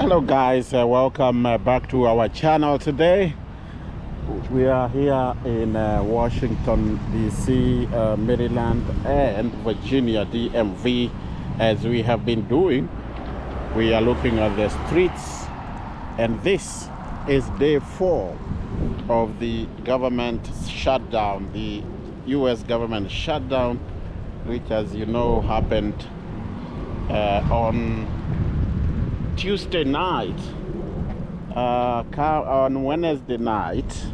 Hello guys, welcome back to our channel. Today we are here in Washington DC, Maryland and Virginia DMV. As we have been doing, we are looking at the streets, and this is day 4 of the government shutdown, the US government shutdown, which, as you know, happened on Tuesday night, on Wednesday night,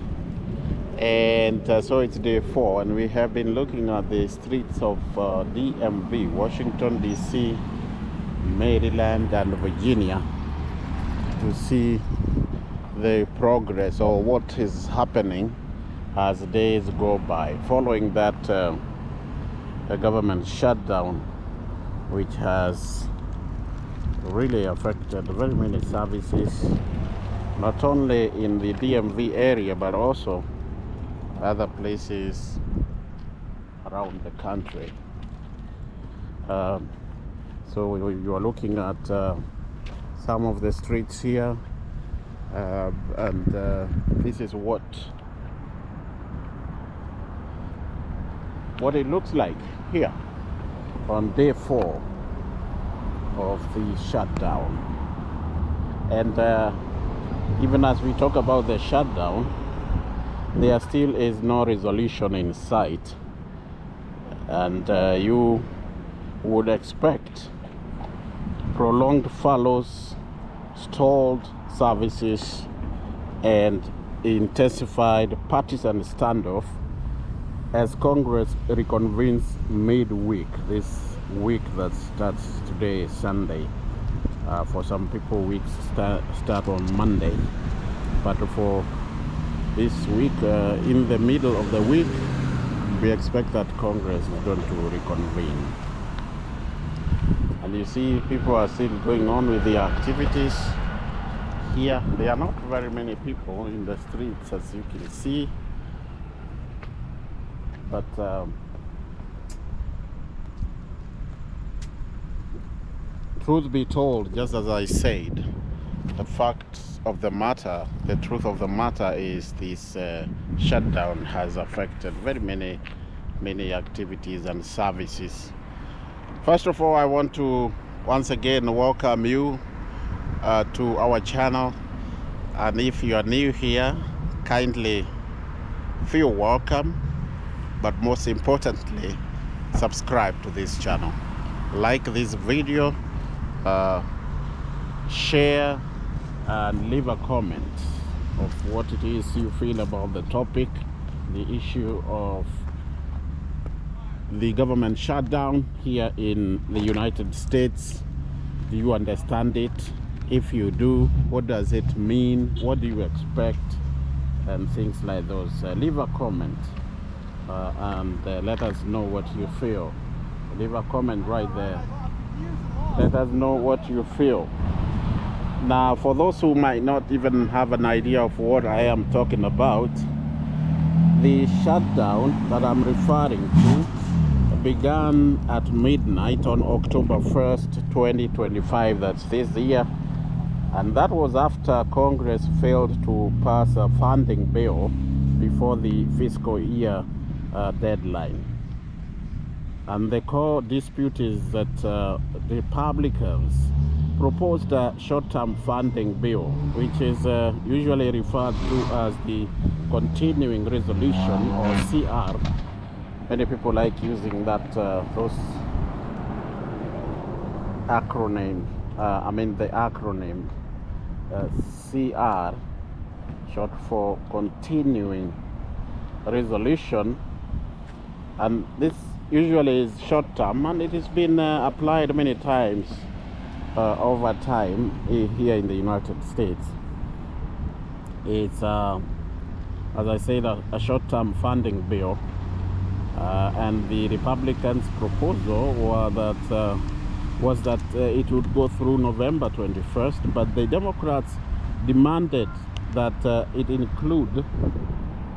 and so it's day 4, and we have been looking at the streets of DMV, Washington DC, Maryland and Virginia, to see the progress or what is happening as days go by following that government shutdown, which has really affected very many services, not only in the DMV area but also other places around the country. So you are looking at some of the streets here, and this is what it looks like here on day 4 of the shutdown. And even as we talk about the shutdown, there still is no resolution in sight, and you would expect prolonged furloughs, stalled services, and intensified partisan standoff as Congress reconvenes midweek, this week that starts today, Sunday. For some people, weeks start on Monday, but for this week, in the middle of the week, we expect that Congress is going to reconvene. And you see, people are still going on with their activities here. There are not very many people in the streets, as you can see, but truth be told, just as I said, the facts of the matter, the truth of the matter is this shutdown has affected very many activities and services. First of all, I want to once again welcome you to our channel, and if you are new here, kindly feel welcome, but most importantly, subscribe to this channel, like this video, share, and leave a comment of what it is you feel about the topic, the issue of the government shutdown here in the United States. Do you understand it? If you do, what does it mean? What do you expect? And things like those. Leave a comment and let us know what you feel. Leave a comment right there. Let us know what you feel. Now, for those who might not even have an idea of what I am talking about, the shutdown that I'm referring to began at midnight on October 1st, 2025, that's this year, and that was after Congress failed to pass a funding bill before the fiscal year deadline. And the core dispute is that the Republicans proposed a short-term funding bill, which is usually referred to as the continuing resolution, or CR. Many people like using that those acronym. The acronym CR, short for continuing resolution, and this usually is short term, and it has been applied many times over time here in the United States. It's as I said, a short-term funding bill, and the Republicans' proposal was that it would go through November 21st, but the Democrats demanded that it include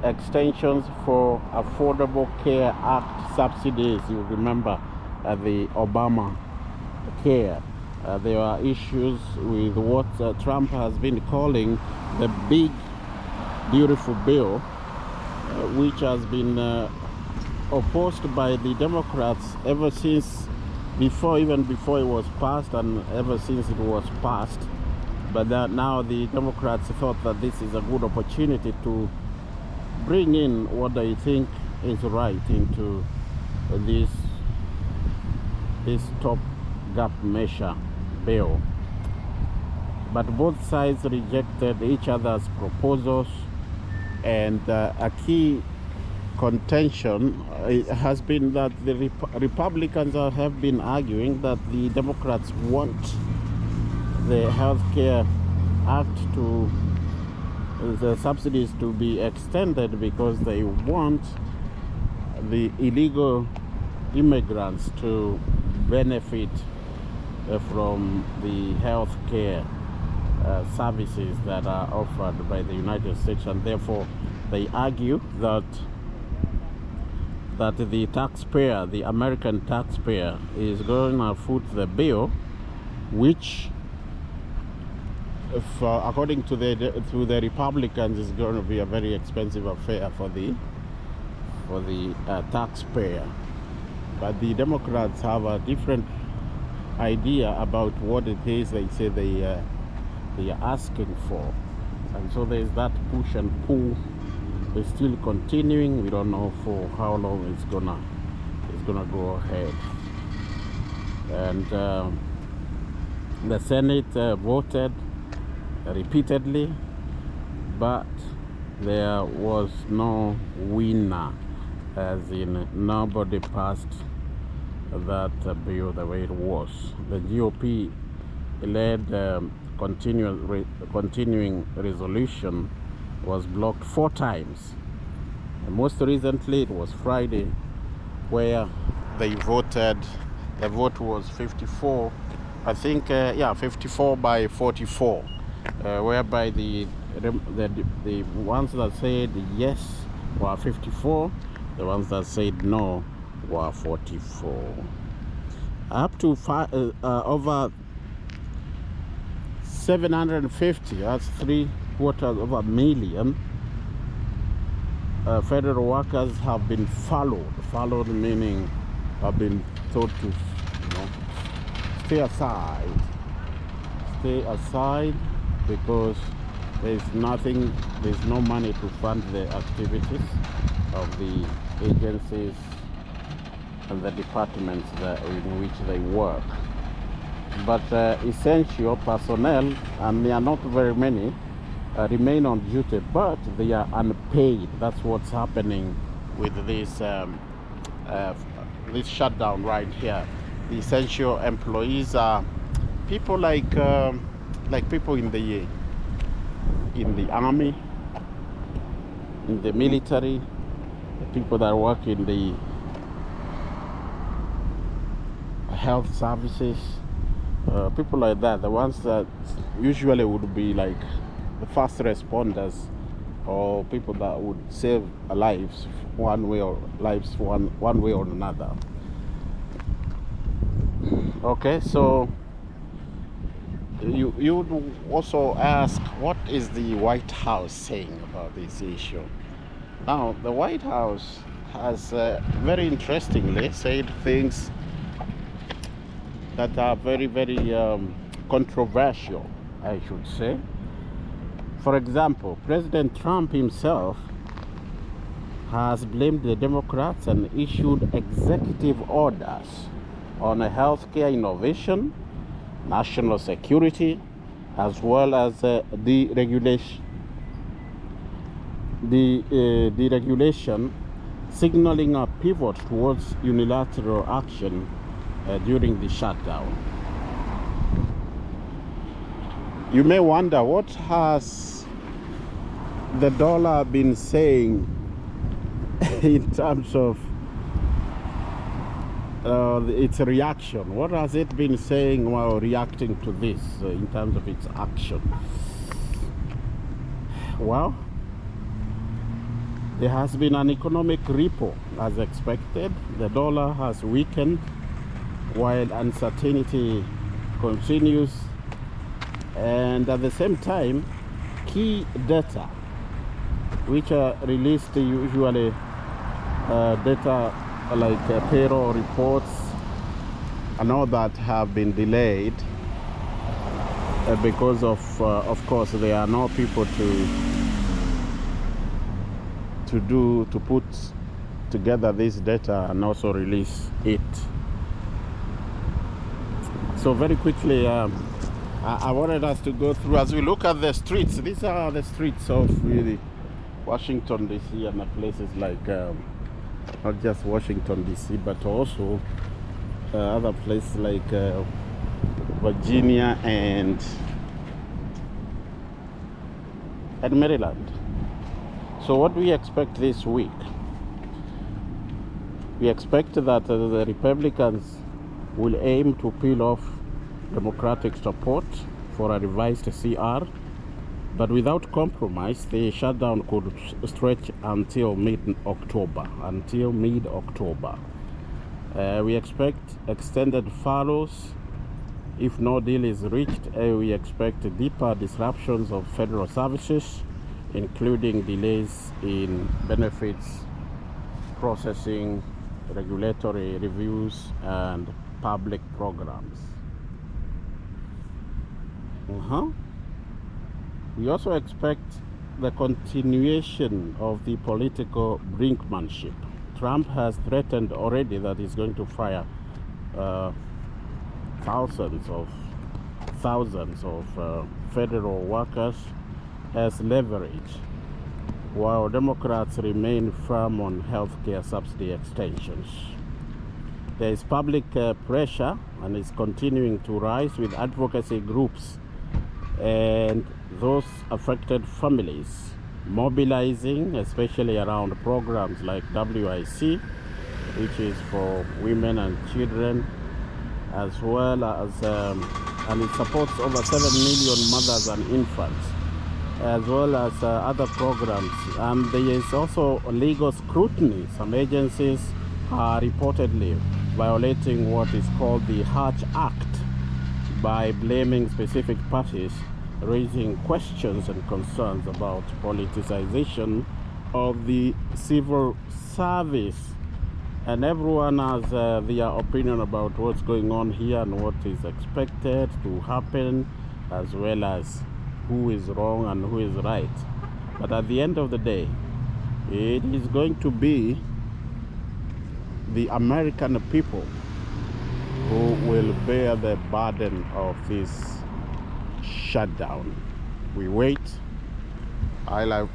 extensions for Affordable Care Act subsidies. You remember the Obama Care There are issues with what Trump has been calling the big, beautiful bill, which has been opposed by the Democrats ever since even before it was passed, and ever since it was passed. But now the Democrats thought that this is a good opportunity to bring in what they think is right into this stop-gap measure bill. But both sides rejected each other's proposals, and a key contention has been that the Republicans have been arguing that the Democrats want the Healthcare Act the subsidies to be extended because they want the illegal immigrants to benefit from the healthcare services that are offered by the United States, and therefore they argue that the taxpayer, the American taxpayer, is going to foot the bill, which, according to the Republicans, is going to be a very expensive affair for the taxpayer. But the Democrats have a different idea about what it is they say they are asking for, and so there's that push and pull. It's still continuing. We don't know for how long it's gonna go ahead. And the Senate voted repeatedly, but there was no winner, as in nobody passed that bill the way it was. The GOP led continuing resolution was blocked 4 times. And most recently it was Friday, where they voted. The vote was 54, I think, 54 by 44, whereby the ones that said yes were 54, the ones that said no were 44. Up to over 750, that's 750 million federal workers have been followed meaning have been told to stay aside because there's no money to fund the activities of the agencies and the departments in which they work. But essential personnel, and there are not very many, remain on duty, but they are unpaid. That's what's happening with this this shutdown right here. The essential employees are people like people in the army, in the military, the people that work in the health services, people like that, the ones that usually would be like the first responders, or people that would save lives one way or another. Okay, so you would also ask, what is the White House saying about this issue? Now, the White House has very interestingly said things that are very, very controversial, I should say. For example, President Trump himself has blamed the Democrats and issued executive orders on healthcare innovation, national security, as well as deregulation, signaling a pivot towards unilateral action during the shutdown. You may wonder, what has the dollar been saying in terms of its reaction? What has it been saying while reacting to this in terms of its action? Well, there has been an economic ripple as expected. The dollar has weakened while uncertainty continues, and at the same time, key data which are released usually data like payroll reports and all that have been delayed because of course there are no people to put together this data and also release it. So very quickly, I wanted us to go through as we look at the streets. These are the streets of really Washington DC and the places like not just Washington DC but also other places like Virginia and Maryland. So what do we expect this week? We expect that the Republicans will aim to peel off Democratic support for a revised CR, but without compromise, the shutdown could stretch until mid-October. We expect extended furloughs. If no deal is reached, we expect deeper disruptions of federal services, including delays in benefits processing, regulatory reviews, and public programs. We also expect the continuation of the political brinkmanship. Trump has threatened already that he's going to fire thousands of federal workers as leverage, while Democrats remain firm on healthcare subsidy extensions. There is public pressure, and it's continuing to rise, with advocacy groups and those affected families mobilizing, especially around programs like WIC, which is for women and children, as well as and it supports over 7 million mothers and infants, as well as other programs. And there is also legal scrutiny. Some agencies are reportedly violating what is called the Hatch Act by blaming specific parties, raising questions and concerns about politicization of the civil service. And everyone has their opinion about what's going on here and what is expected to happen, as well as who is wrong and who is right. But at the end of the day, it is going to be the American people who will bear the burden of this shutdown. We wait.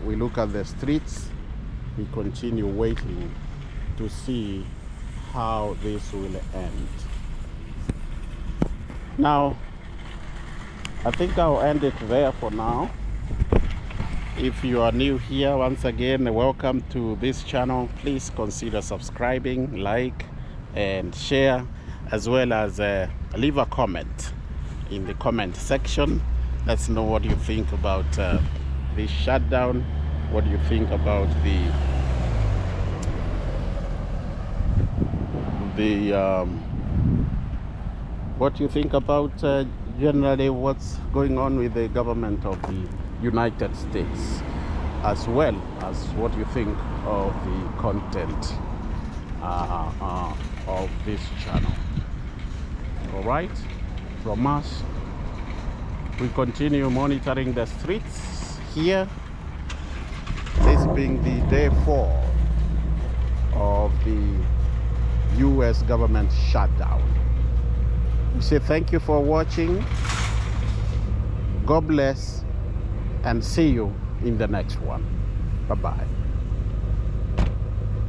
We look at the streets. We continue waiting to see how this will end. Now, I think I'll end it there for now. If you are new here, once again, welcome to this channel. Please consider subscribing, like, and share, as well as leave a comment in the comment section. Let's know what you think about this shutdown. What do you think about what do you think about generally what's going on with the government of the United States, as well as what you think of the content of this channel. All right, from us, we continue monitoring the streets here, this being the day 4 of the US government shutdown. We say thank you for watching. God bless, and see you in the next one. Bye-bye.